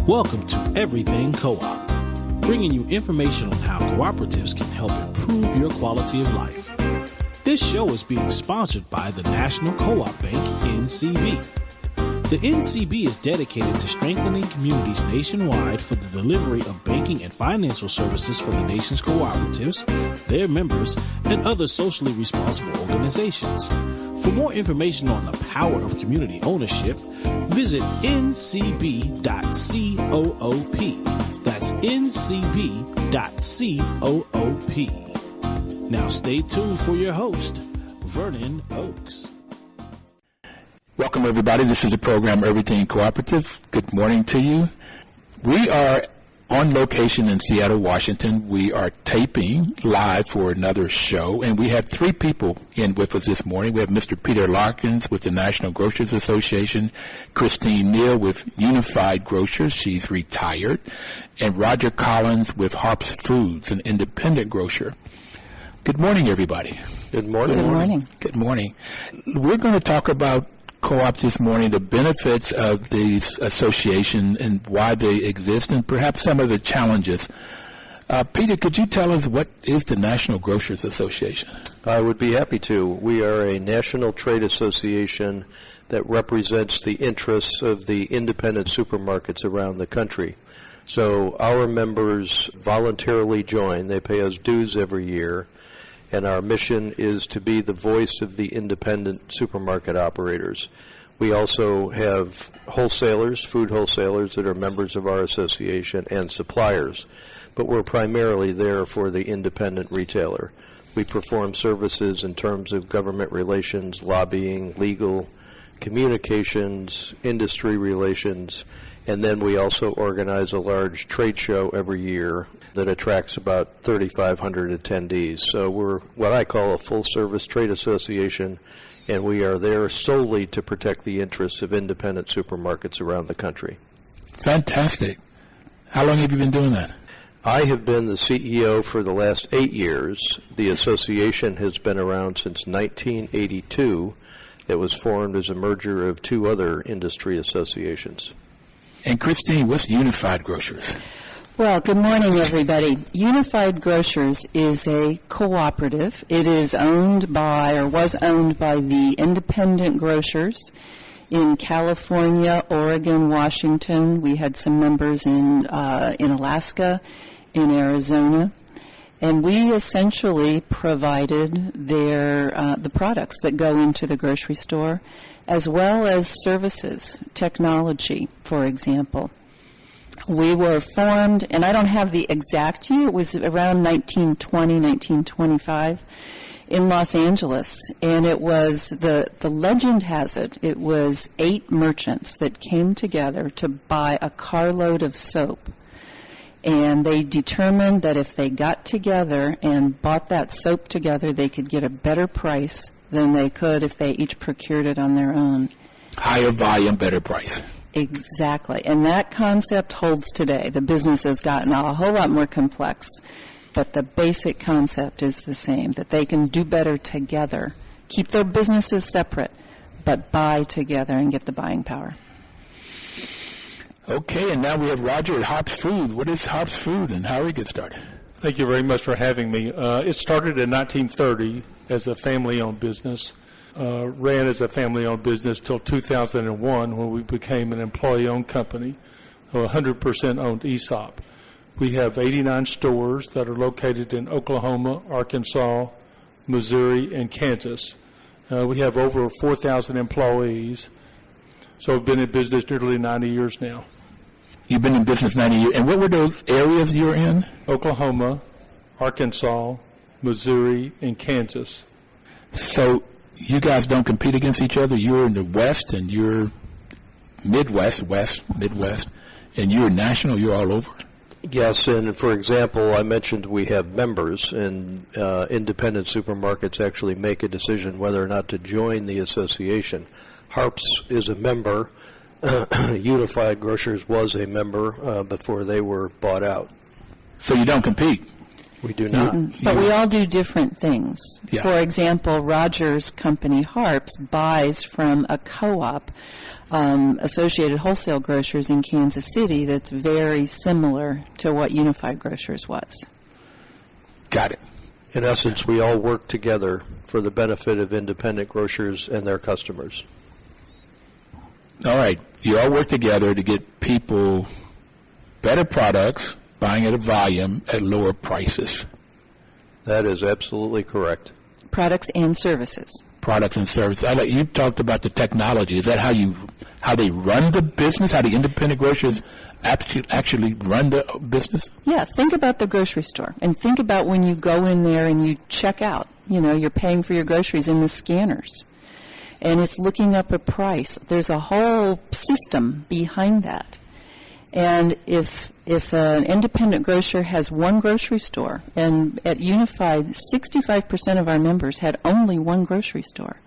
Welcome to Everything Co-op, bringing you information on how cooperatives can help improve your quality of life. This show is being sponsored by the National Co-op Bank, NCB. The NCB is dedicated to strengthening communities nationwide for the delivery of banking and financial services for the nation's cooperatives, their members, and other socially responsible organizations. For more information on the power of community ownership, visit ncb.coop. That's ncb.coop. Now stay tuned for your host, Vernon Oakes. Welcome, everybody. This is the program Everything Cooperative. Good morning to you. We are on location in Seattle, Washington. We are taping live for another show, and we have three people in with us this morning. We have Mr. Peter Larkins with the National Grocers Association, Christine Neal with Unified Grocers, she's retired, and Roger Collins with Harps Foods, an independent grocer. Good morning, everybody. Good morning. Good morning. Good morning. We're going to talk about co-ops this morning, the benefits of the association and why they exist, and perhaps some of the challenges. Peter, could you tell us what is the National Grocers Association? I would be happy to. We are a national trade association that represents the interests of the independent supermarkets around the country. So our members voluntarily join. They pay us dues every year. And our mission is to be the voice of the independent supermarket operators. We also have wholesalers, food wholesalers that are members of our association, and suppliers. But we're primarily there for the independent retailer. We perform services in terms of government relations, lobbying, legal, communications, industry relations, and then we also organize a large trade show every year that attracts about 3,500 attendees. So we're what I call a full-service trade association, and we are there solely to protect the interests of independent supermarkets around the country. Fantastic. How long have you been doing that? I have been the CEO for the last 8 years. The association has been around since 1982. It was formed as a merger of two other industry associations. And Christine, what's Unified Grocers? Well, good morning, everybody. Unified Grocers is a cooperative. It is owned by, or was owned by, the independent grocers in California, Oregon, Washington. We had some members in Alaska, in Arizona. And we essentially provided the products that go into the grocery store, as well as services, technology, for example. We were formed, and I don't have the exact year, it was around 1920, 1925, in Los Angeles. And it was, the legend has it, it was 8 merchants that came together to buy a carload of soap. And they determined that if they got together and bought that soap together, they could get a better price than they could if they each procured it on their own. Higher volume, better price. Exactly. And that concept holds today. The business has gotten a whole lot more complex, but the basic concept is the same, that they can do better together, keep their businesses separate, but buy together and get the buying power. Okay, and now we have Roger at Harps Food. What is Harps Food, and how did it get started? Thank you very much for having me. It started in 1930 as a family-owned business, ran as a family-owned business till 2001 when we became an employee-owned company, 100% owned ESOP. We have 89 stores that are located in Oklahoma, Arkansas, Missouri, and Kansas. We have over 4,000 employees, so we've been in business nearly 90 years now. You've been in business 90 years. And what were those areas you were in? Oklahoma, Arkansas, Missouri, and Kansas. So you guys don't compete against each other? You're in the West and you're Midwest, Midwest, and you're national, you're all over? Yes, and for example, I mentioned we have members, and independent supermarkets actually make a decision whether or not to join the association. Harps is a member. Unified Grocers was a member before they were bought out. So you don't compete? We do not. But we all do different things. Yeah. For example, Rogers Company Harps buys from a co-op, Associated Wholesale Grocers in Kansas City, that's very similar to what Unified Grocers was. Got it. In essence, we all work together for the benefit of independent grocers and their customers. All right. You all work together to get people better products, buying at a volume at lower prices. That is absolutely correct. Products and services. Products and services. You talked about the technology. Is that how they run the business? How the independent grocers actually run the business? Yeah, think about the grocery store and think about when you go in there and you check out. You know, you're paying for your groceries in the scanners. And it's looking up a price. There's a whole system behind that. And if an independent grocer has one grocery store, and at Unified, 65% of our members had only one grocery store,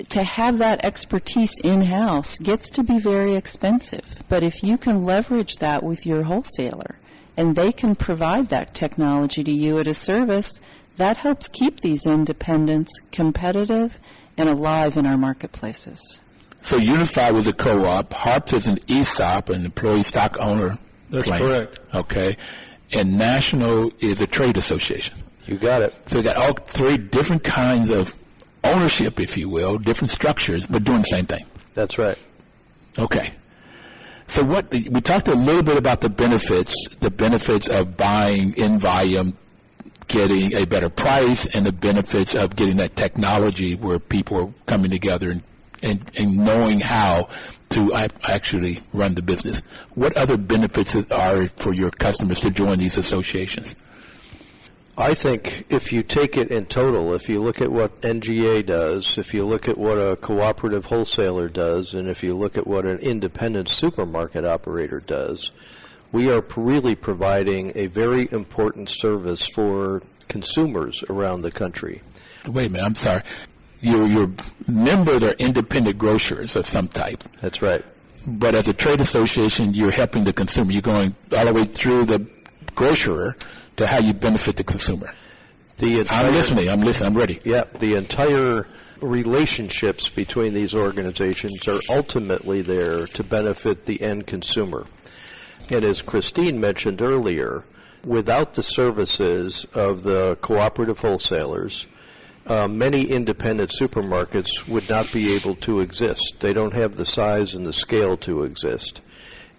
to have that expertise in-house gets to be very expensive. But if you can leverage that with your wholesaler, and they can provide that technology to you at a service, that helps keep these independents competitive and alive in our marketplaces. So Unified was a co-op. Harps is an ESOP, an employee stock owner That's plan. correct. Okay. And National is a trade association. You got it. So we got all three different kinds of ownership, if you will, different structures, but doing the same thing. That's right. Okay. So we talked a little bit about the benefits of buying in volume, getting a better price, and the benefits of getting that technology where people are coming together and knowing how to actually run the business. What other benefits are for your customers to join these associations? I think if you take it in total, if you look at what NGA does, if you look at what a cooperative wholesaler does, and if you look at what an independent supermarket operator does, we are really providing a very important service for consumers around the country. Wait a minute, I'm sorry. Your members are independent grocers of some type. That's right. But as a trade association, you're helping the consumer. You're going all the way through the grocer to how you benefit the consumer. I'm listening, I'm ready. Yeah, the entire relationships between these organizations are ultimately there to benefit the end consumer. And as Christine mentioned earlier, without the services of the cooperative wholesalers, many independent supermarkets would not be able to exist. They don't have the size and the scale to exist.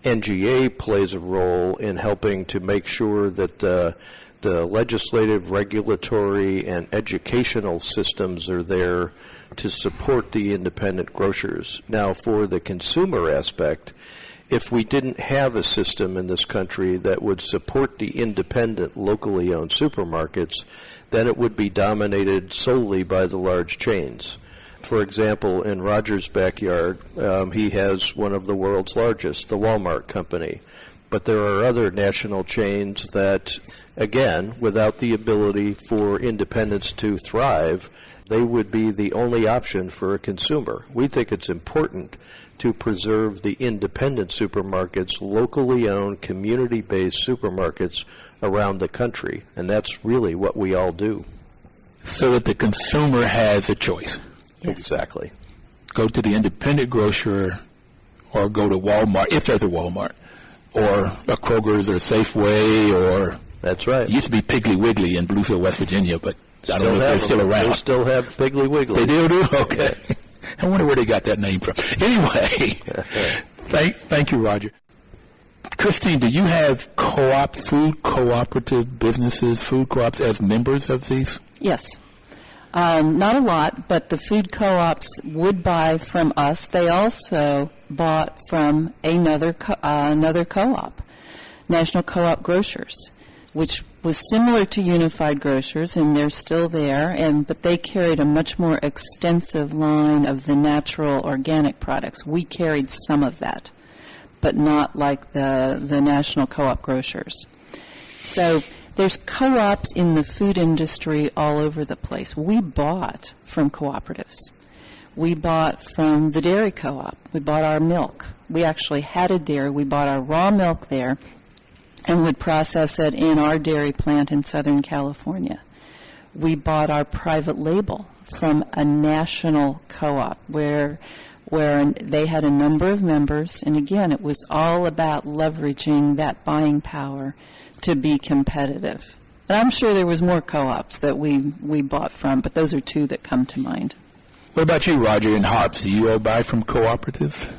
NGA plays a role in helping to make sure that the legislative, regulatory, and educational systems are there to support the independent grocers. Now, for the consumer aspect, if we didn't have a system in this country that would support the independent, locally owned supermarkets, then it would be dominated solely by the large chains. For example, in Roger's backyard, he has one of the world's largest, the Walmart company. But there are other national chains that, again, without the ability for independents to thrive, they would be the only option for a consumer. We think it's important to preserve the independent supermarkets, locally owned, community-based supermarkets around the country, and that's really what we all do. So that the consumer has a choice. Yes. Exactly. Go to the independent grocer or go to Walmart, if there's a Walmart, or a Kroger's or a Safeway, or That's right. it used to be Piggly Wiggly in Bluefield, West Virginia, but I don't know if they're still around. They still have Piggly Wiggly. They do? Okay. I wonder where they got that name from. Anyway, thank you, Roger. Christine, do you have food cooperative businesses, food co-ops as members of these? Yes. Not a lot, but the food co-ops would buy from us. They also bought from another co-op, National Co-op Grocers, which was similar to Unified Grocers, and they're still there, but they carried a much more extensive line of the natural organic products. We carried some of that, but not like the National Co-op Grocers. So there's co-ops in the food industry all over the place. We bought from cooperatives. We bought from the dairy co-op. We bought our milk. We actually had a dairy. We bought our raw milk there, and would process it in our dairy plant in Southern California. We bought our private label from a national co-op where they had a number of members, and again, it was all about leveraging that buying power to be competitive. And I'm sure there was more co-ops that we bought from, but those are two that come to mind. What about you, Roger, in Harps? Do you all buy from cooperatives?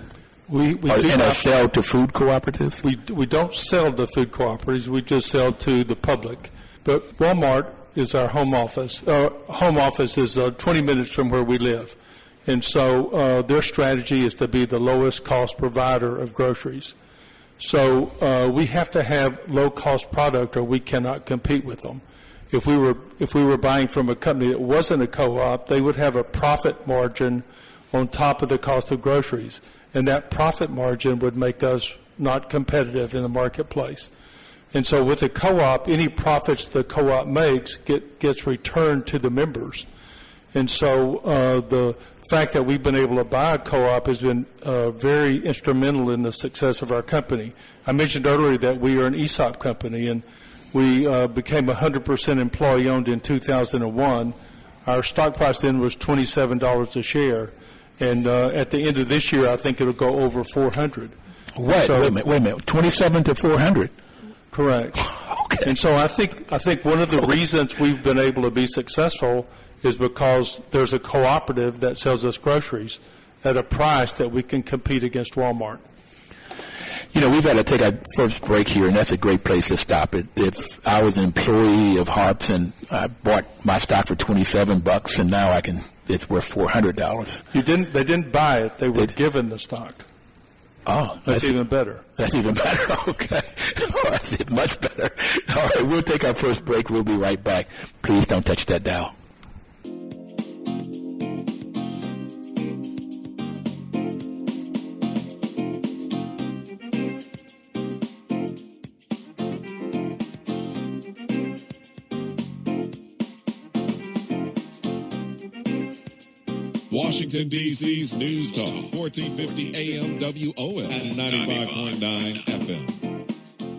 We do and not sell to food cooperatives? We don't sell to food cooperatives. We just sell to the public. But Walmart is our home office. Our home office is 20 minutes from where we live. And so their strategy is to be the lowest cost provider of groceries. So we have to have low-cost product or we cannot compete with them. If we were buying from a company that wasn't a co-op, they would have a profit margin on top of the cost of groceries, and that profit margin would make us not competitive in the marketplace. And so with a co-op, any profits the co-op makes gets returned to the members. And so the fact that we've been able to buy a co-op has been very instrumental in the success of our company. I mentioned earlier that we are an ESOP company, and we became 100% employee-owned in 2001. Our stock price then was $27 a share, and at the end of this year, I think it'll go over $400. Wait a minute, 27 to 400? Correct. Okay. And so I think one of the reasons we've been able to be successful is because there's a cooperative that sells us groceries at a price that we can compete against Walmart. You know, we've got to take our first break here, and that's a great place to stop it. If I was an employee of Harps and I bought my stock for $27, and now it's worth $400. They didn't buy it; they were given the stock. Oh, that's even better. That's even better. Okay, that's much better. All right, we'll take our first break. We'll be right back. Please don't touch that dial. Washington, D.C.'s News Talk, 1450 AM WOL and 95.9 FM.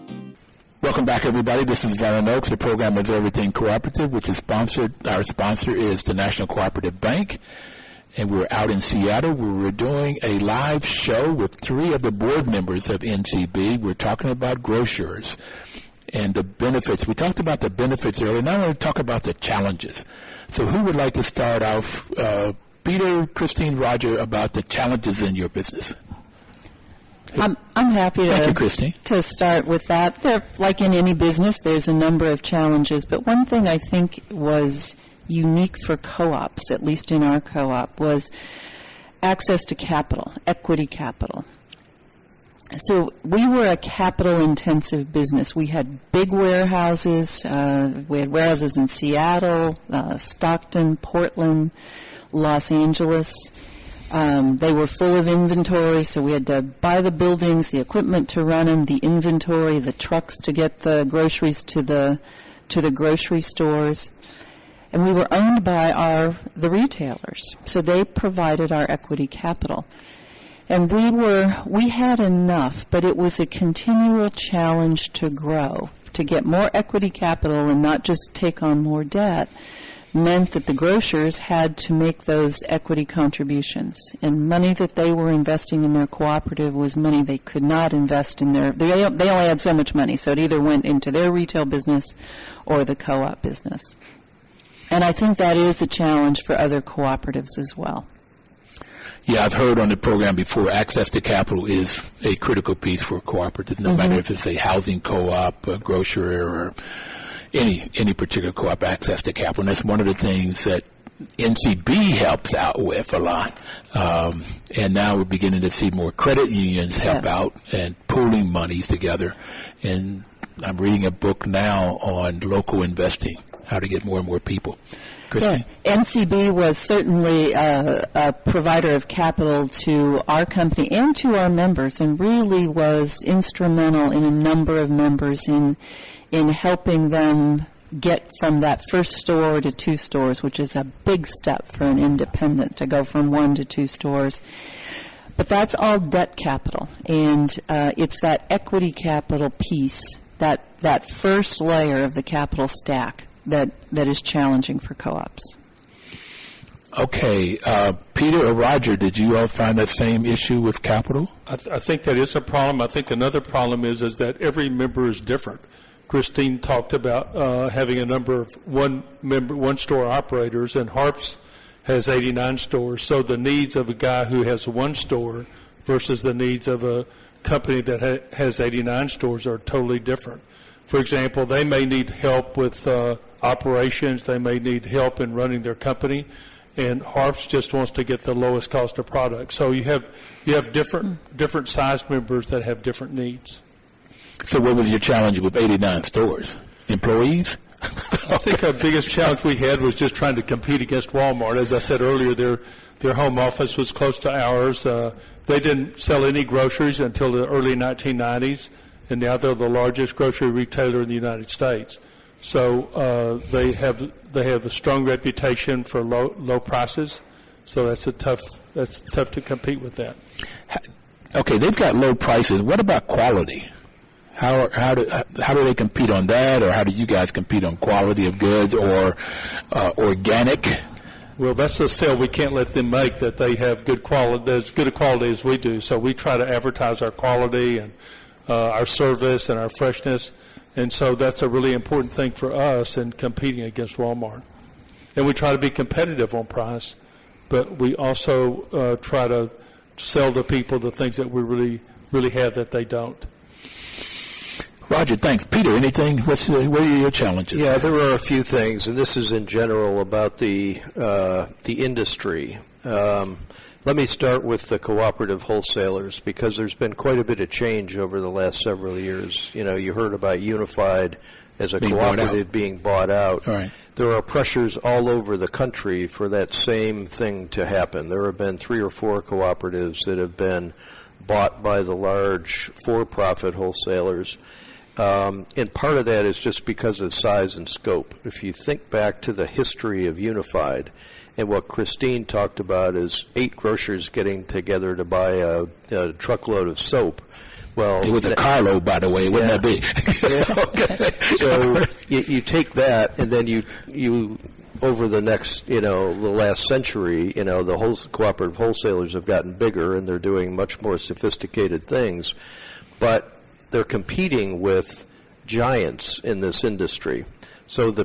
Welcome back, everybody. This is Vernon Oaks. The program is Everything Cooperative, which is sponsored. Our sponsor is the National Cooperative Bank, and we're out in Seattle where we're doing a live show with 3 of the board members of NCB. We're talking about grocers and the benefits. We talked about the benefits earlier. Now I want to talk about the challenges. So who would like to start off? Peter, Christine, Roger, about the challenges in your business. I'm happy Thank you, Christine. to start with that. Like in any business, there's a number of challenges, but one thing I think was unique for co-ops, at least in our co-op, was access to capital, equity capital. So we were a capital-intensive business. We had big warehouses. We had warehouses in Seattle, Stockton, Portland, Los Angeles. They were full of inventory, so we had to buy the buildings, the equipment to run them, the inventory, the trucks to get the groceries to the grocery stores. And we were owned by the retailers, so they provided our equity capital. And we had enough, but it was a continual challenge to grow, to get more equity capital and not just take on more debt. Meant that the grocers had to make those equity contributions, and money that they were investing in their cooperative was money they could not invest in they only had so much money, so it either went into their retail business or the co-op business. And I think that is a challenge for other cooperatives as well. Yeah, I've heard on the program before, access to capital is a critical piece for a cooperative, no matter if it's a housing co-op, a grocery, or any particular co-op, access to capital. And that's one of the things that NCB helps out with a lot. And now we're beginning to see more credit unions help out and pooling monies together. And I'm reading a book now on local investing, how to get more and more people. Christine? Yeah. NCB was certainly a provider of capital to our company and to our members, and really was instrumental in a number of members in helping them get from that first store to 2 stores, which is a big step for an independent to go from 1 to 2 stores. But that's all debt capital, and it's that equity capital piece that that first layer of the capital stack that is challenging for co-ops. Okay. Peter or Roger, did you all find that same issue with capital? I think that is a problem. I think another problem is that every member is different. Christine talked about having a number of one-store operators, and Harps has 89 stores. So the needs of a guy who has one store versus the needs of a company that has 89 stores are totally different. For example, they may need help with operations. They may need help in running their company, and Harps just wants to get the lowest cost of product. So you have different size members that have different needs. So what was your challenge with 89 stores? Employees? I think our biggest challenge we had was just trying to compete against Walmart. As I said earlier, their home office was close to ours. They didn't sell any groceries until the early 1990s, and now they're the largest grocery retailer in the United States. So they have a strong reputation for low prices. So that's tough to compete with that. Okay, they've got low prices. What about quality? How do they compete on that, or how do you guys compete on quality of goods or organic? Well, that's the sale we can't let them make, that they have good quality, as good a quality as we do. So we try to advertise our quality and our service and our freshness, and so that's a really important thing for us in competing against Walmart. And we try to be competitive on price, but we also try to sell to people the things that we really have that they don't. Roger, thanks. Peter, anything? What are your challenges? Yeah, there are a few things, and this is in general about the industry. Let me start with the cooperative wholesalers, because there's been quite a bit of change over the last several years. You know, you heard about Unified as a cooperative being bought out. All right. There are pressures all over the country for that same thing to happen. There have been 3 or 4 cooperatives that have been bought by the large for-profit wholesalers. And part of that is just because of size and scope. If you think back to the history of Unified, and what Christine talked about is 8 grocers getting together to buy a truckload of soap. Well, it was a carload, by the way, wouldn't that be? Okay. So you take that, and then you over the next, the last century, the cooperative wholesalers have gotten bigger, and they're doing much more sophisticated things, but they're competing with giants in this industry. So the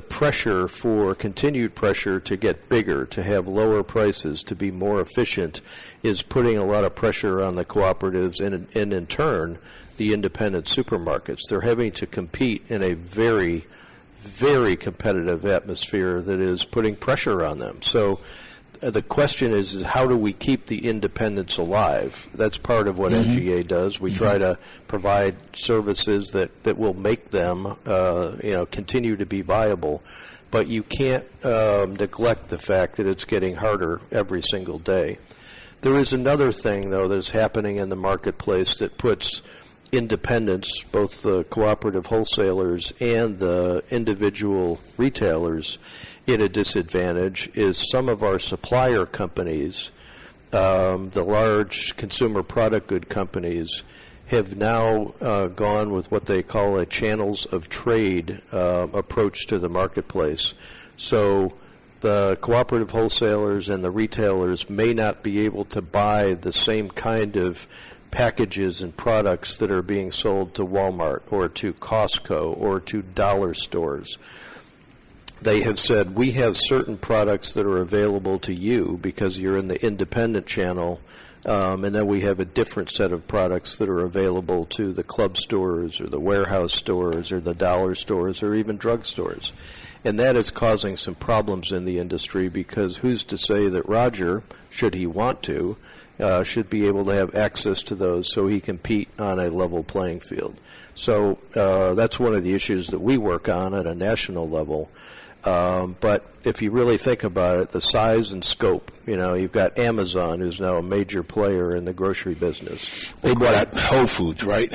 continued pressure to get bigger, to have lower prices, to be more efficient, is putting a lot of pressure on the cooperatives and in turn, the independent supermarkets. They're having to compete in a very, very competitive atmosphere that is putting pressure on them. So the question is how do we keep the independents alive? That's part of what NGA does. We try to provide services that will make them, continue to be viable. But you can't neglect the fact that it's getting harder every single day. There is another thing, though, that's happening in the marketplace that puts independents, both the cooperative wholesalers and the individual retailers, in a disadvantage. Is some of our supplier companies, the large consumer product good companies, have now gone with what they call a channels of trade approach to the marketplace. So the cooperative wholesalers and the retailers may not be able to buy the same kind of packages and products that are being sold to Walmart or to Costco or to dollar stores. They have said, we have certain products that are available to you because you're in the independent channel, and then we have a different set of products that are available to the club stores or the warehouse stores or the dollar stores or even drug stores. And that is causing some problems in the industry, because who's to say that Roger, should he want to, should be able to have access to those so he can compete on a level playing field. So that's one of the issues that we work on at a national level. But if you really think about it, the size and scope, you've got Amazon, who's now a major player in the grocery business. They bought out Whole Foods, right?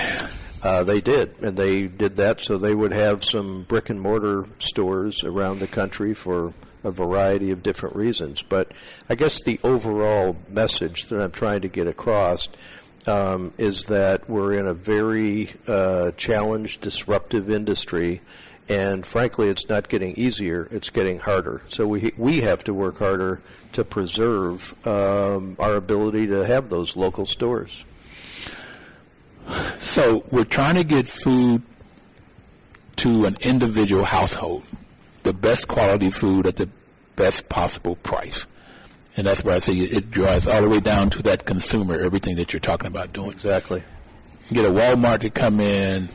They did, and they did that so they would have some brick and mortar stores around the country for a variety of different reasons. But I guess the overall message that I'm trying to get across is that we're in a very challenged, disruptive industry, and frankly, it's not getting easier, it's getting harder. So we have to work harder to preserve our ability to have those local stores. So we're trying to get food to an individual household, the best quality food at the best possible price. And that's where I say it drives all the way down to that consumer, everything that you're talking about doing. Exactly. You get a Walmart to come in,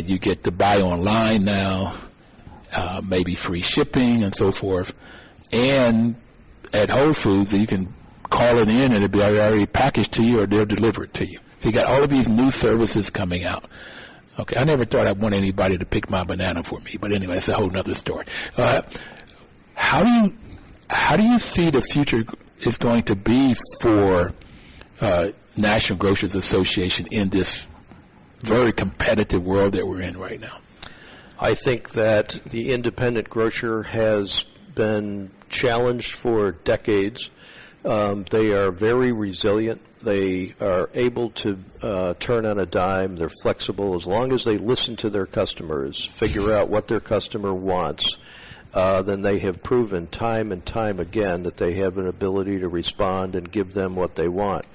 you get to buy online now, maybe free shipping and so forth. And at Whole Foods, you can call it in and it'll be already packaged to you or they'll deliver it to you. So you got all of these new services coming out. Okay, I never thought I'd want anybody to pick my banana for me, but anyway, that's a whole other story. How do you see the future is going to be for National Grocers Association in this very competitive world that we're in right now? I think that the independent grocer has been challenged for decades. They are very resilient. They are able to turn on a dime. They're flexible as long as they listen to their customers, figure out what their customer wants. Then they have proven time and time again that they have an ability to respond and give them what they want.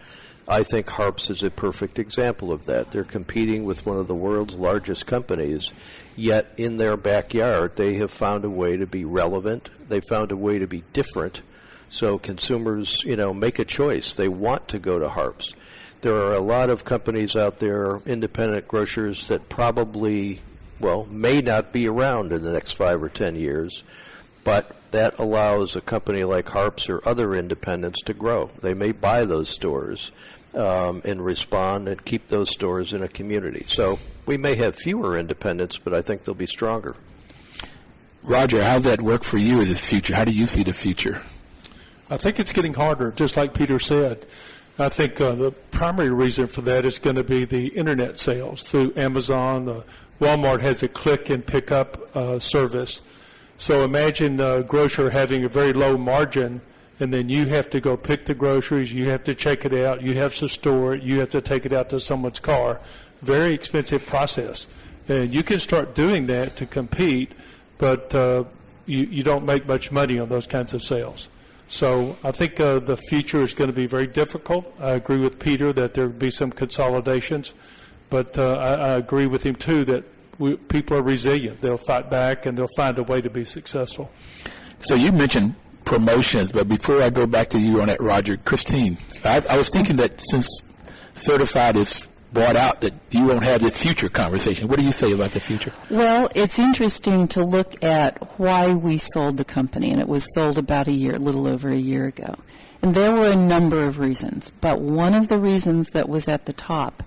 I think Harps is a perfect example of that. They're competing with one of the world's largest companies, yet in their backyard they have found a way to be relevant. They found a way to be different. So consumers, make a choice. They want to go to Harps. There are a lot of companies out there, independent grocers, that probably, may not be around in the next 5 or 10 years, but that allows a company like Harps or other independents to grow. They may buy those stores and respond and keep those stores in a community. So we may have fewer independents, but I think they'll be stronger. Roger, how's that work for you in the future? How do you see the future? I think it's getting harder, just like Peter said. I think the primary reason for that is going to be the internet sales through Amazon. Walmart has a click and pick up service. So imagine a grocer having a very low margin, and then you have to go pick the groceries, you have to check it out, you have to store it, you have to take it out to someone's car. Very expensive process. And you can start doing that to compete, but you don't make much money on those kinds of sales. So I think the future is going to be very difficult. I agree with Peter that there will be some consolidations, but I agree with him, too, that people are resilient. They'll fight back, and they'll find a way to be successful. So you mentioned promotions, but before I go back to you on that, Roger, Christine, I was thinking that since Certified is bought out, that you won't have this future conversation. What do you say about the future? Well, it's interesting to look at why we sold the company, and it was sold about a little over a year ago. And there were a number of reasons, but one of the reasons that was at the top,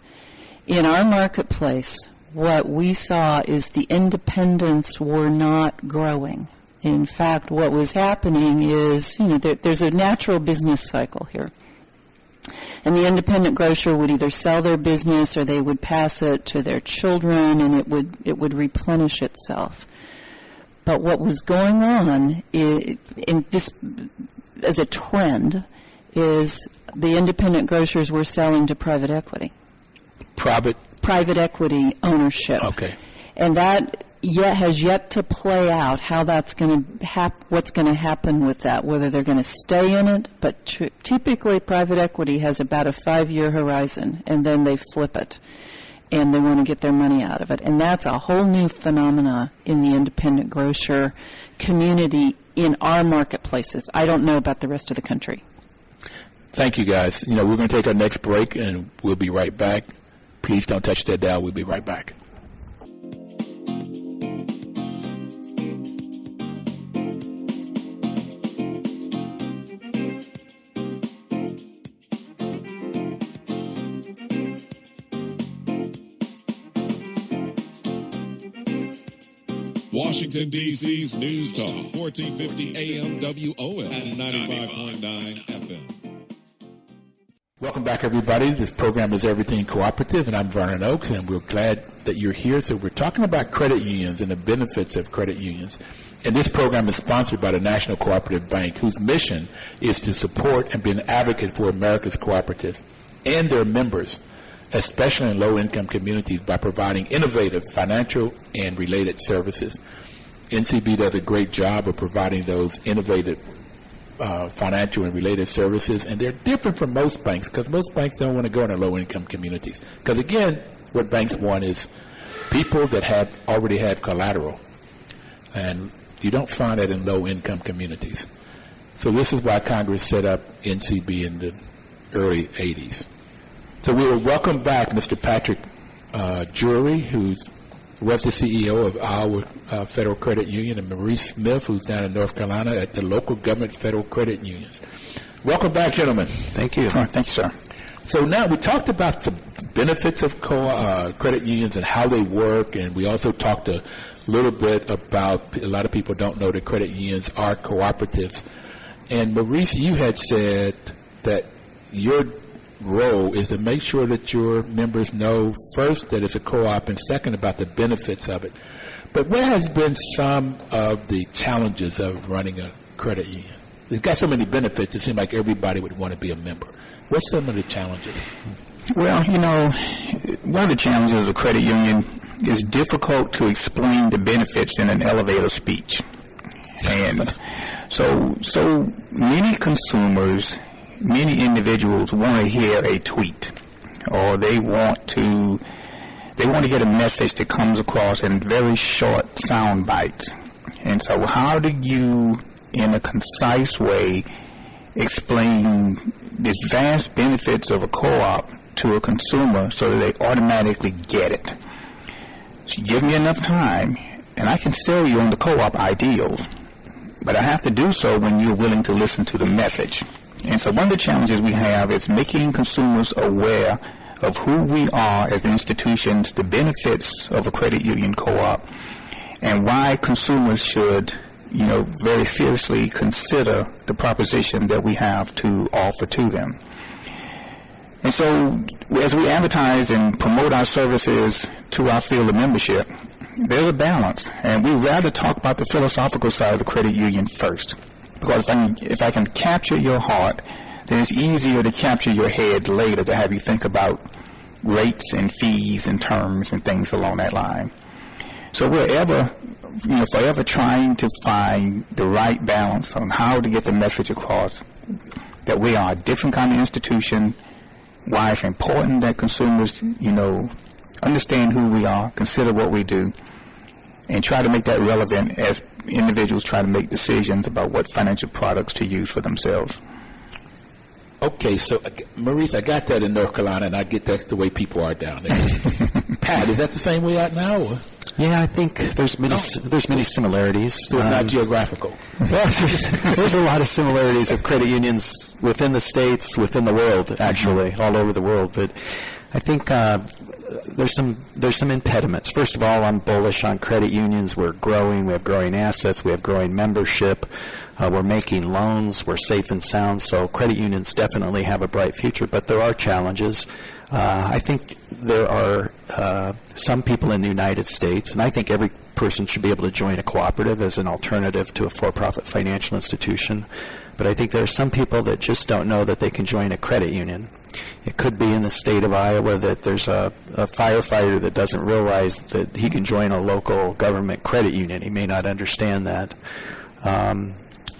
in our marketplace, what we saw is the independents were not growing. In fact, what was happening is, there's a natural business cycle here. And the independent grocer would either sell their business or they would pass it to their children, and it would replenish itself. But what was going on in this as a trend is the independent grocers were selling to private equity. Private equity ownership. Okay. And that has yet to play out how that's going to what's going to happen with that, whether they're going to stay in it. But typically private equity has about a 5-year horizon, and then they flip it, and they want to get their money out of it. And that's a whole new phenomena in the independent grocer community in our marketplaces. I don't know about the rest of the country. Thank you, guys. We're going to take our next break, and we'll be right back. Please don't touch that dial. We'll be right back. Washington, D.C.'s News Talk, 1450 AM WOS and 95.9 FM. Welcome back, everybody. This program is Everything Cooperative, and I'm Vernon Oakes, and we're glad that you're here. So we're talking about credit unions and the benefits of credit unions. And this program is sponsored by the National Cooperative Bank, whose mission is to support and be an advocate for America's cooperatives. and their members, especially in low-income communities, by providing innovative financial and related services. NCB does a great job of providing those innovative financial and related services, and they're different from most banks because most banks don't want to go into low-income communities. Because, again, what banks want is people that already have collateral, and you don't find that in low-income communities. So this is why Congress set up NCB in the early 80s. So we will welcome back Mr. Patrick Drury, who was the CEO of our Federal Credit Union, and Maurice Smith, who's down in North Carolina at the local government Federal Credit Unions. Welcome back, gentlemen. Thank you. Thank you, sir. So now we talked about the benefits of credit unions and how they work, and we also talked a little bit about, a lot of people don't know that credit unions are cooperatives. And Maurice, you had said that your role is to make sure that your members know first that it's a co-op and second about the benefits of it. But what has been some of the challenges of running a credit union? It's got so many benefits, it seems like everybody would want to be a member. What's some of the challenges? Well, one of the challenges of a credit union is difficult to explain the benefits in an elevator speech. And so many consumers, many individuals want to hear a tweet, or they want to get a message that comes across in very short sound bites. And so how do you, in a concise way, explain the vast benefits of a co-op to a consumer so that they automatically get it? So give me enough time, and I can sell you on the co-op ideals, but I have to do so when you're willing to listen to the message. And so one of the challenges we have is making consumers aware of who we are as institutions, the benefits of a credit union co-op, and why consumers should, very seriously consider the proposition that we have to offer to them. And so as we advertise and promote our services to our field of membership, there's a balance, and we'd rather talk about the philosophical side of the credit union first. Because if I can capture your heart, then it's easier to capture your head later to have you think about rates and fees and terms and things along that line. So we're forever trying to find the right balance on how to get the message across that we are a different kind of institution, why it's important that consumers, understand who we are, consider what we do, and try to make that relevant as individuals try to make decisions about what financial products to use for themselves. Okay, so Maurice, I got that in North Carolina, and I get that's the way people are down there. Pat, is that the same way out now? Or? Yeah, I think there's many similarities. So it's not geographical. Well, there's a lot of similarities of credit unions within the states, within the world, actually, all over the world. But I think there's some impediments. First of all, I'm bullish on credit unions. We're growing. We have growing assets. We have growing membership. We're making loans. We're safe and sound. So credit unions definitely have a bright future. But there are challenges. I think there are some people in the United States, and I think every person should be able to join a cooperative as an alternative to a for-profit financial institution. But I think there are some people that just don't know that they can join a credit union. It could be in the state of Iowa that there's a firefighter that doesn't realize that he can join a local government credit union. He may not understand that.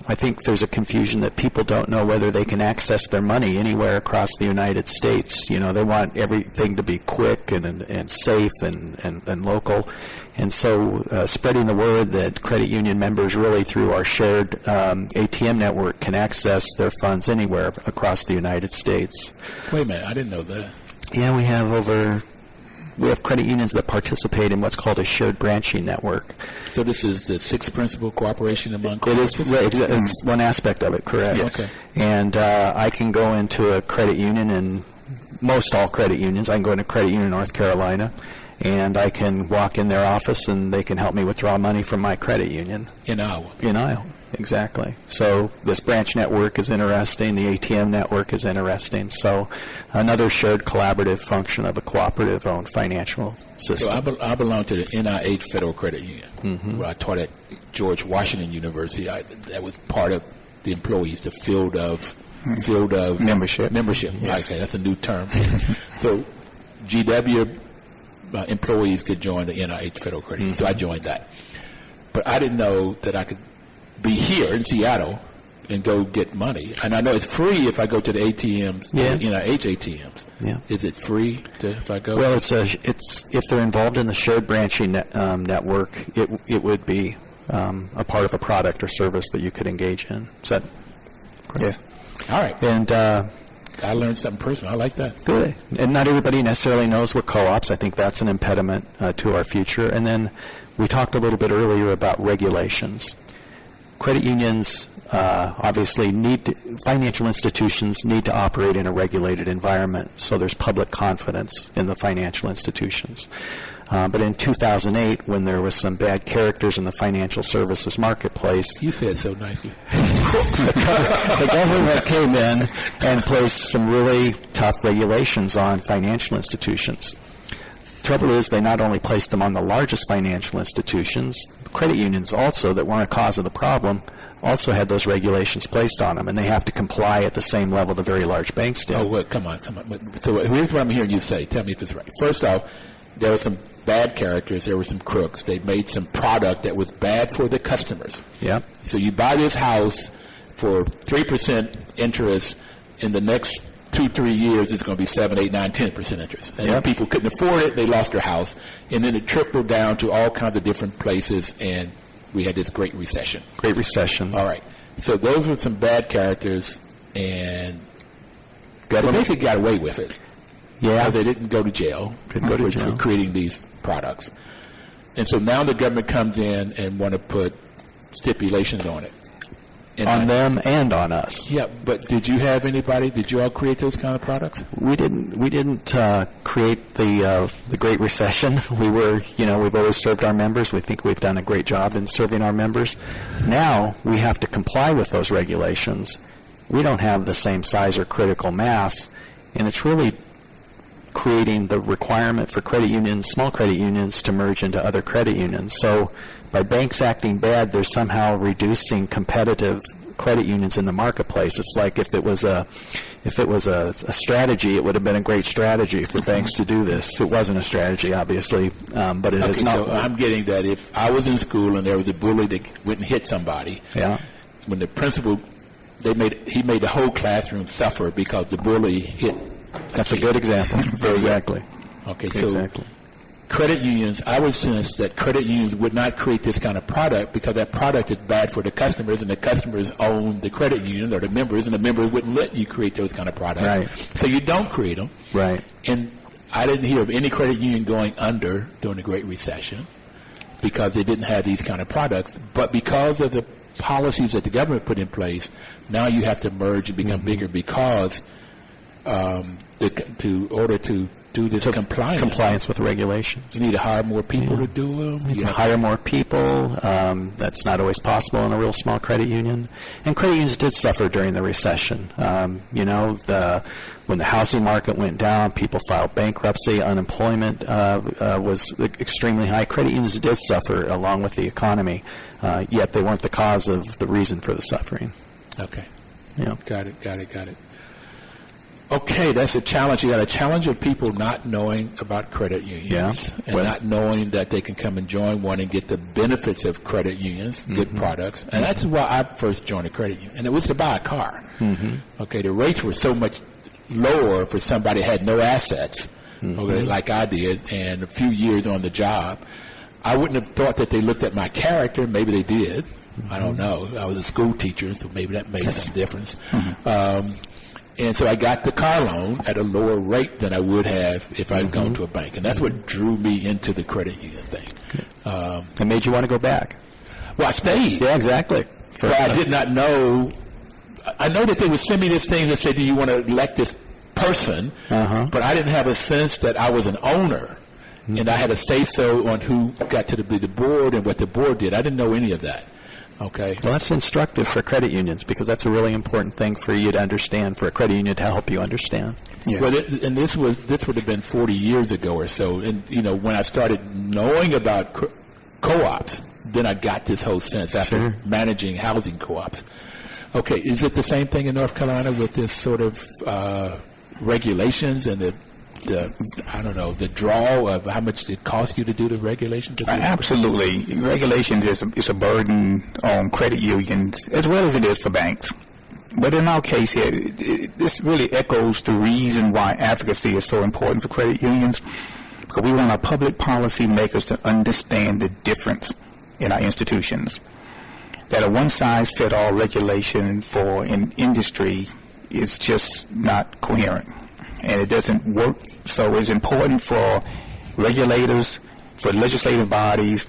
I think there's a confusion that people don't know whether they can access their money anywhere across the United States. They want everything to be quick and safe and local. And so spreading the word that credit union members really through our shared ATM network can access their funds anywhere across the United States. Wait a minute, I didn't know that. Yeah, we have credit unions that participate in what's called a shared branching network. So this is the sixth principal cooperation among cooperatives? It is. It's one aspect of it, correct. Yes. Okay. And I can go into a credit union, and most all credit unions, I can go into Credit Union North Carolina, and I can walk in their office, and they can help me withdraw money from my credit union. In Iowa? In Iowa, exactly. So this branch network is interesting. The ATM network is interesting. So another shared collaborative function of a cooperative-owned financial system. So I belong to the NIH Federal Credit Union, where I taught at George Washington University. That was part of the employees, the field of field of Membership. Yes. Okay, that's a new term. So GW employees could join the NIH Federal Credit Union. So I joined that. But I didn't know that I could be here in Seattle and go get money. And I know it's free if I go to the ATMs, the NIH ATMs. Yeah. Is it free if I go? Well, it's if they're involved in the shared branching network, it would be a part of a product or service that you could engage in. Is that correct? Yes. All right. And I learned something personal. I like that. good. And not everybody necessarily knows what co-ops. I think that's an impediment to our future. And then we talked a little bit earlier about regulations. Credit unions obviously financial institutions need to operate in a regulated environment, so there's public confidence in the financial institutions. But in 2008, when there was some bad characters in the financial services marketplace, You said so nicely. the government came in and placed some really tough regulations on financial institutions. The trouble is, they not only placed them on the largest financial institutions, credit unions also, that weren't a cause of the problem, also had those regulations placed on them, and they have to comply at the same level the very large banks did. Oh, well, come on. So here's what I'm hearing you say. Tell me if it's right. First off, there were some bad characters. There were some crooks. They made some product that was bad for the customers. Yeah. So you buy this house for 3% interest. In the next 2-3 years, it's going to be 7, 8, 9, 10% interest. And then people couldn't afford it. They lost their house. And then it trickled down to all kinds of different places, and we had this great recession. Great recession. All right. So those were some bad characters, and they basically got away with it. Yeah. Because they didn't go to jail for creating these products. And so now the government comes in and want to put stipulations on it. And on them and on us. Yeah, but did you have anybody? Did you all create those kind of products? We didn't create the Great Recession. We've always served our members. We think we've done a great job in serving our members. Now we have to comply with those regulations. We don't have the same size or critical mass, and it's really creating the requirement for credit unions, small credit unions, to merge into other credit unions. So by banks acting bad, they're somehow reducing competitive credit unions in the marketplace. It's like if it was a strategy, it would have been a great strategy for banks to do this. It wasn't a strategy, obviously, but it is not. So I'm getting that if I was in school and there was a bully that went and hit somebody, when the principal, he made the whole classroom suffer because the bully hit. That's a good example. Exactly. Okay, so exactly. Credit unions, I would sense that credit unions would not create this kind of product because that product is bad for the customers, and the customers own the credit union or the members, and the members wouldn't let you create those kind of products. Right. So you don't create them. Right. And I didn't hear of any credit union going under during the Great Recession because they didn't have these kind of products. But because of the policies that the government put in place, now you have to merge and become bigger because in order to do this compliance with regulations. You need to hire more people to do them. You can hire more people. That's not always possible in a real small credit union. And credit unions did suffer during the recession. When the housing market went down, people filed bankruptcy, unemployment was extremely high. Credit unions did suffer along with the economy, yet they weren't the cause of the reason for the suffering. Okay. Yeah. Got it. Okay, that's a challenge. You got a challenge of people not knowing about credit unions and not knowing that they can come and join one and get the benefits of credit unions, good products. And that's why I first joined a credit union. And it was to buy a car. Okay, the rates were so much lower for somebody who had no assets, like I did, and a few years on the job. I wouldn't have thought that they looked at my character. Maybe they did. I don't know. I was a school teacher, so maybe that made some difference. And so I got the car loan at a lower rate than I would have if I had gone to a bank. And that's what drew me into the credit union thing. It made you want to go back. Well, I stayed. Yeah, exactly. But I did not know. I know that they would send me this thing that said, do you want to elect this person? But I didn't have a sense that I was an owner. And I had a say-so on who got to be the board and what the board did. I didn't know any of that. Okay. Well, that's instructive for credit unions because that's a really important thing for you to understand, for a credit union to help you understand. Yes. Well, and this would have been 40 years ago or so. And, when I started knowing about co-ops, then I got this whole sense after managing housing co-ops. Okay, is it the same thing in North Carolina with this sort of regulations and the the draw of how much it costs you to do the regulations? Absolutely. Regulations is a burden on credit unions as well as it is for banks. But in our case here, this really echoes the reason why advocacy is so important for credit unions, because we want our public policy makers to understand the difference in our institutions. That a one-size-fits-all regulation for an industry is just not coherent, and it doesn't work. So it's important for regulators, for legislative bodies,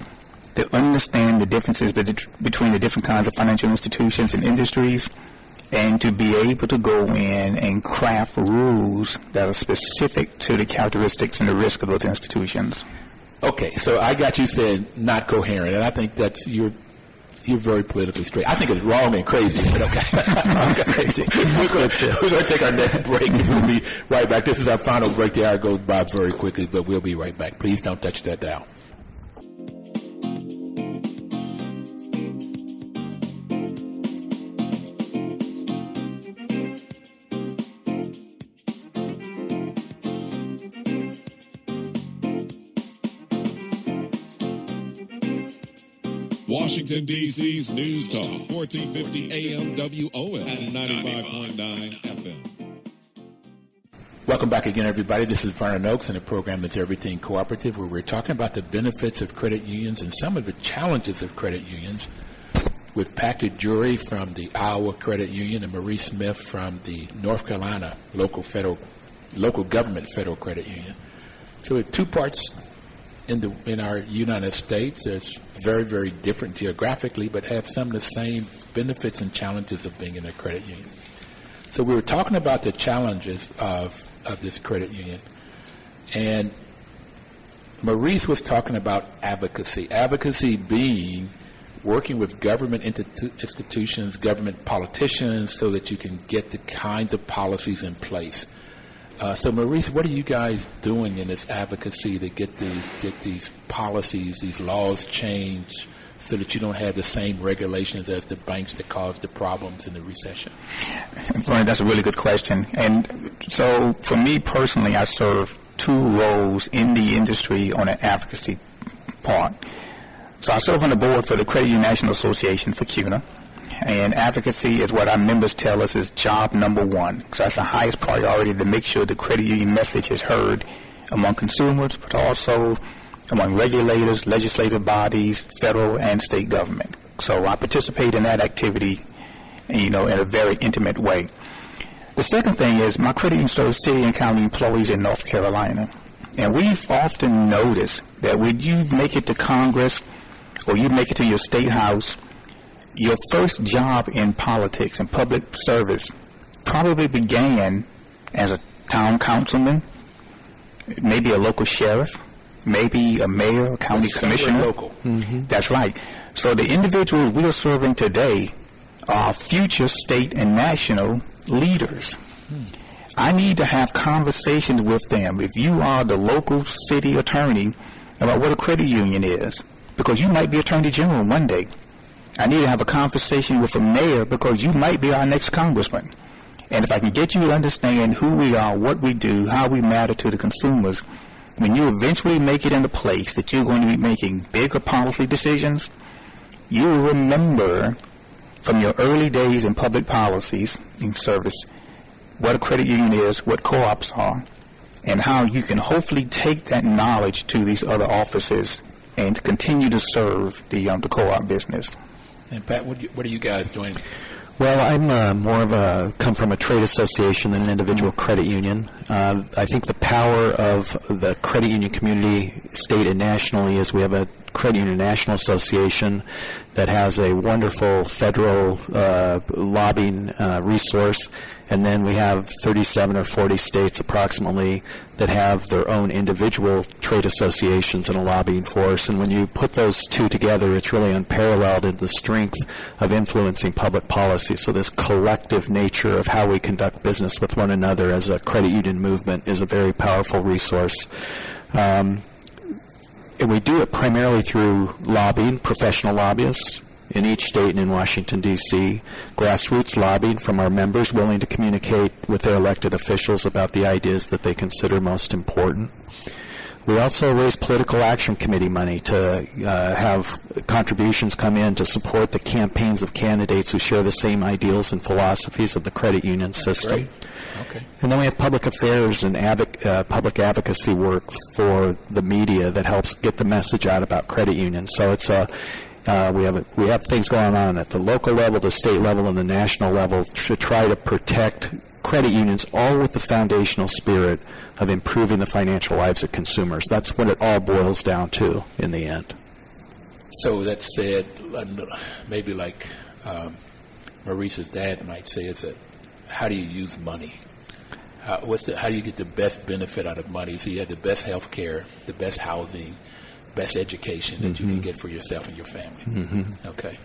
to understand the differences between the different kinds of financial institutions and industries, and to be able to go in and craft rules that are specific to the characteristics and the risk of those institutions. Okay, so I got you said not coherent, and I think that's you're very politically straight. I think it's wrong and crazy, but okay. Crazy. We're going to take our next break, and we'll be right back. This is our final break. The hour goes by very quickly, but we'll be right back. Please don't touch that dial. Washington, D.C.'s News Talk, 1450 AM WOS and 95.9 FM. Welcome back again, everybody. This is Vernon Oakes, and the program is Everything Cooperative, where we're talking about the benefits of credit unions and some of the challenges of credit unions with Patrick Jury from the Iowa Credit Union and Marie Smith from the North Carolina local government federal credit union. So with two parts in our United States, it's very, very different geographically, but have some of the same benefits and challenges of being in a credit union. So we were talking about the challenges of this credit union, and Maurice was talking about advocacy. Advocacy being working with government institutions, government politicians, so that you can get the kinds of policies in place. So, Maurice, what are you guys doing in this advocacy to get these policies, these laws changed, so that you don't have the same regulations as the banks that caused the problems in the recession? Brian, that's a really good question. And so, for me personally, I serve two roles in the industry on an advocacy part. So I serve on the board for the Credit Union National Association for CUNA. And advocacy is what our members tell us is job number one. So that's the highest priority, to make sure the credit union message is heard among consumers, but also among regulators, legislative bodies, federal and state government. So I participate in that activity, in a very intimate way. The second thing is my credit union serves city and county employees in North Carolina. And we've often noticed that when you make it to Congress or you make it to your state house, your first job in politics and public service probably began as a town councilman, maybe a local sheriff, maybe a mayor, a county commissioner. Local. Mm-hmm. That's right. So the individuals we are serving today are future state and national leaders. I need to have conversations with them. If you are the local city attorney, about what a credit union is, because you might be attorney general one day. I need to have a conversation with a mayor, because you might be our next congressman. And if I can get you to understand who we are, what we do, how we matter to the consumers, when you eventually make it in a place that you're going to be making bigger policy decisions, you will remember from your early days in public policies in service what a credit union is, what co-ops are, and how you can hopefully take that knowledge to these other offices and to continue to serve the co-op business. And Pat, what are you guys doing? Well, I'm come from a trade association than an individual credit union. I think the power of the credit union community, state and nationally, is we have a Credit Union National Association that has a wonderful federal lobbying resource, and then we have 37 or 40 states approximately that have their own individual trade associations and a lobbying force. And when you put those two together, it's really unparalleled in the strength of influencing public policy. So this collective nature of how we conduct business with one another as a credit union movement is a very powerful resource. And we do it primarily through lobbying, professional lobbyists, in each state and in Washington, D.C., grassroots lobbying from our members willing to communicate with their elected officials about the ideas that they consider most important. We also raise political action committee money to have contributions come in to support the campaigns of candidates who share the same ideals and philosophies of the credit union system. Great. Okay. And then we have public affairs and public advocacy work for the media that helps get the message out about credit unions. So it's we have things going on at the local level, the state level, and the national level to try to protect credit unions, all with the foundational spirit of improving the financial lives of consumers. That's what it all boils down to in the end. So that said, maybe like Maurice's dad might say, it's how do you use money? How do you get the best benefit out of money? So you have the best health care, the best housing, best education that you can get for yourself and your family. Okay.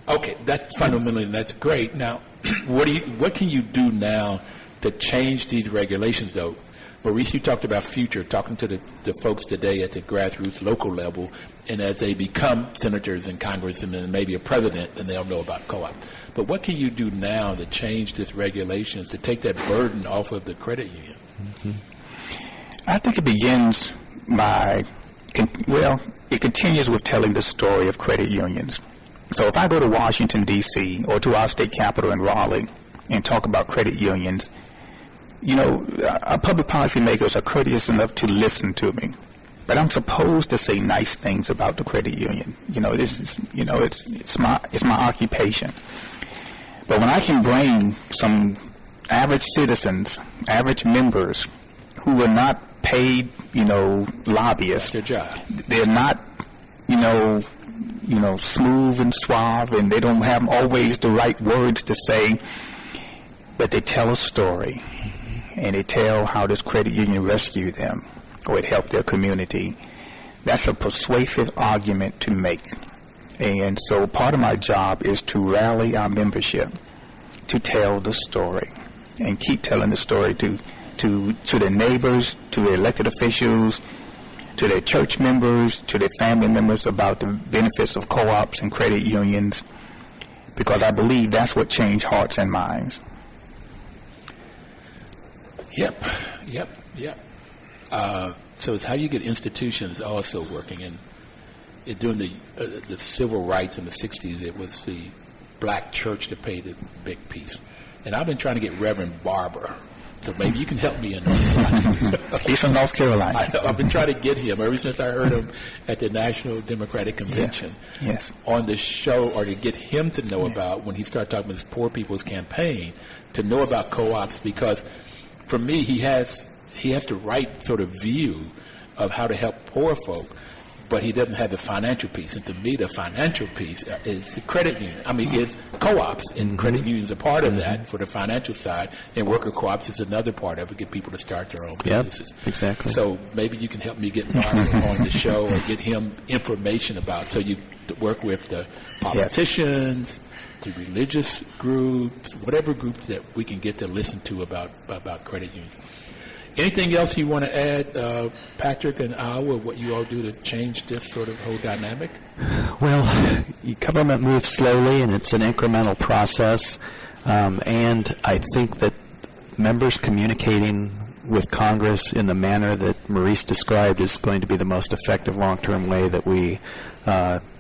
Okay, that's fundamentally, that's great. Now, what can you do now to change these regulations, though? Maurice, you talked about future, talking to the folks today at the grassroots local level, and as they become senators and congressmen and maybe a president, then they'll know about co-op. But what can you do now to change these regulations, to take that burden off of the credit union? I think it begins by, it continues with telling the story of credit unions. So if I go to Washington, D.C., or to our state capital in Raleigh and talk about credit unions, our public policy makers are courteous enough to listen to me. But I'm supposed to say nice things about the credit union. It's my occupation. But when I can bring some average citizens, average members who are not paid, lobbyists, their job. They're not, smooth and suave, and they don't have always the right words to say, but they tell a story, and they tell how this credit union rescued them, or it helped their community. That's a persuasive argument to make. And so part of my job is to rally our membership to tell the story and keep telling the story to their neighbors, to their elected officials, to their church members, to their family members about the benefits of co-ops and credit unions, because I believe that's what changed hearts and minds. Yep. So it's how you get institutions also working. And during the civil rights in the 60s, it was the black church that paid the big piece. And I've been trying to get Reverend Barber, so maybe you can help me in that. He's from North Carolina. I've been trying to get him ever since I heard him at the National Democratic Convention on the show, or to get him to know about, when he started talking about this Poor People's Campaign, to know about co-ops, because for me, he has the right sort of view of how to help poor folk, but he doesn't have the financial piece. And to me, the financial piece is the credit union. It's co-ops, and credit unions are part of that for the financial side, and worker co-ops is another part of it, get people to start their own businesses. Exactly. So maybe you can help me get Mark on the show, or get him information about, so you work with the politicians, the religious groups, whatever groups that we can get to listen to about credit unions. Anything else you want to add, Patrick and Al, or what you all do to change this sort of whole dynamic? Well, government moves slowly, and it's an incremental process. And I think that members communicating with Congress in the manner that Maurice described is going to be the most effective long-term way that we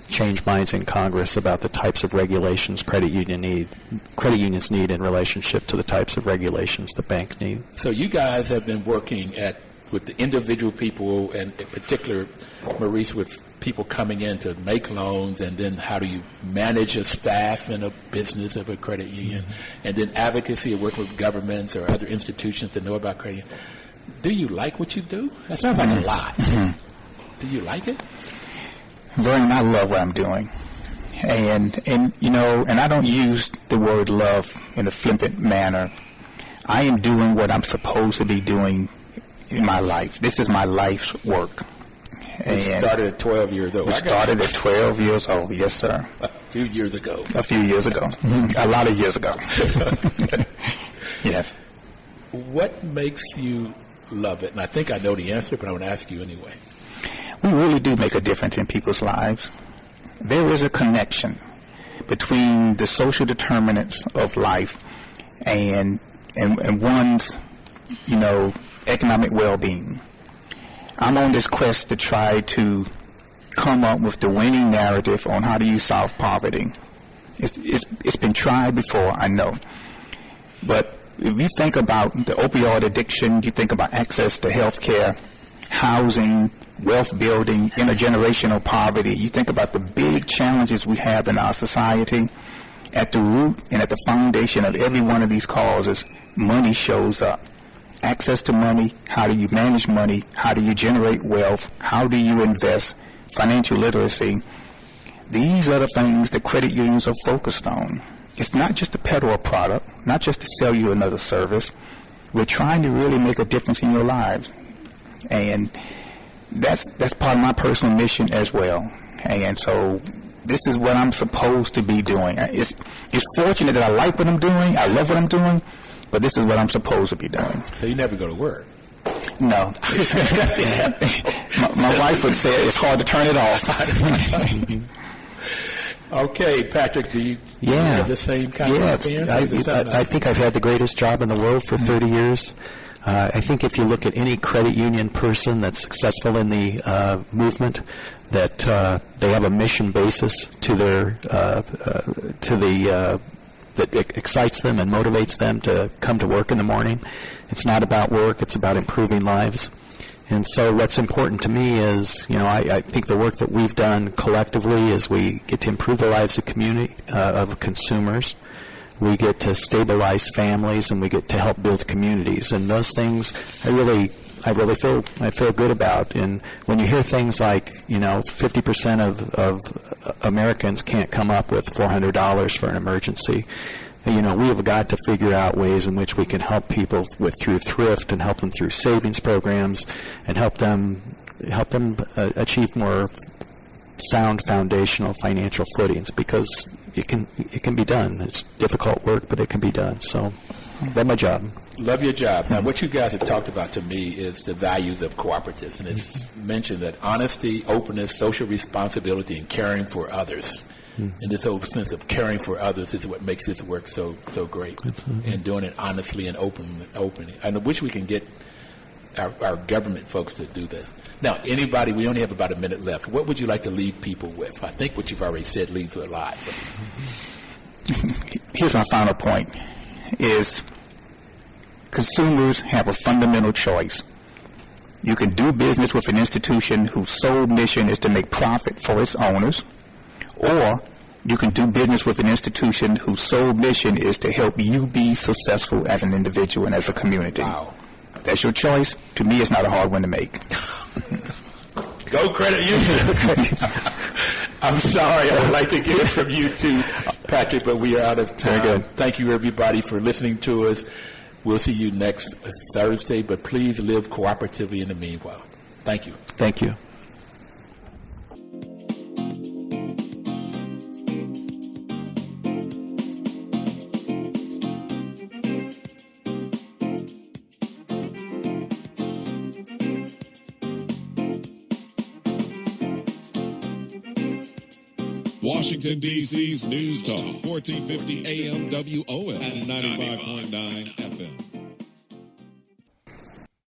change minds in Congress about the types of regulations credit unions need in relationship to the types of regulations the bank need. So you guys have been working with the individual people, and in particular, Maurice, with people coming in to make loans, and then how do you manage a staff in a business of a credit union, and then advocacy of working with governments or other institutions to know about credit unions. Do you like what you do? That sounds like a lot. Do you like it? Vernon, I love what I'm doing. And I don't use the word love in a flippant manner. I am doing what I'm supposed to be doing in my life. This is my life's work. It started at 12 years old. It started at 12 years old, yes, sir. A few years ago. A lot of years ago. Yes. What makes you love it? And I think I know the answer, but I want to ask you anyway. We really do make a difference in people's lives. there is a connection between the social determinants of life and one's, economic well-being. I'm on this quest to try to come up with the winning narrative on how do you solve poverty. It's been tried before, I know. But if you think about the opioid addiction, you think about access to health care, housing, wealth building, intergenerational poverty, you think about the big challenges we have in our society, at the root and at the foundation of every one of these causes, money shows up. Access to money, how do you manage money, how do you generate wealth, how do you invest, financial literacy. These are the things that credit unions are focused on. It's not just to peddle a product, not just to sell you another service. We're trying to really make a difference in your lives. And that's part of my personal mission as well. And so this is what I'm supposed to be doing. It's fortunate that I like what I'm doing, I love what I'm doing, but this is what I'm supposed to be doing. So you never go to work? No. my wife would say it's hard to turn it off. Okay, Patrick, do you have the same kind of experience? I think I've had the greatest job in the world for 30 years. I think if you look at any credit union person that's successful in the movement, that they have a mission basis to their that excites them and motivates them to come to work in the morning. It's not about work; it's about improving lives. And so what's important to me is, I think the work that we've done collectively is we get to improve the lives of community, of consumers. We get to stabilize families, and we get to help build communities. And those things I really feel good about. And when you hear things like, 50% of Americans can't come up with $400 for an emergency, we have got to figure out ways in which we can help people through thrift and help them through savings programs and help them achieve more sound foundational financial footings, because it can be done. It's difficult work, but it can be done. So that's my job. Love your job. Now, what you guys have talked about to me is the values of cooperatives, and it's mentioned that honesty, openness, social responsibility, and caring for others. And this whole sense of caring for others is what makes this work so great. Absolutely. And doing it honestly and openly. I wish we can get our government folks to do this. Now, anybody, we only have about a minute left. What would you like to leave people with? I think what you've already said leaves you a lot. Here's my final point, is consumers have a fundamental choice. You can do business with an institution whose sole mission is to make profit for its owners, or you can do business with an institution whose sole mission is to help you be successful as an individual and as a community. Wow. That's your choice. To me, it's not a hard one to make. Go credit union. I'm sorry. I would like to get it from you too, Patrick, but we are out of time. Very good. Thank you, everybody, for listening to us. We'll see you next Thursday, but please live cooperatively in the meanwhile. Thank you. Thank you. Washington, D.C.'s News Talk, 1450 AM WOS and 95.9 FM.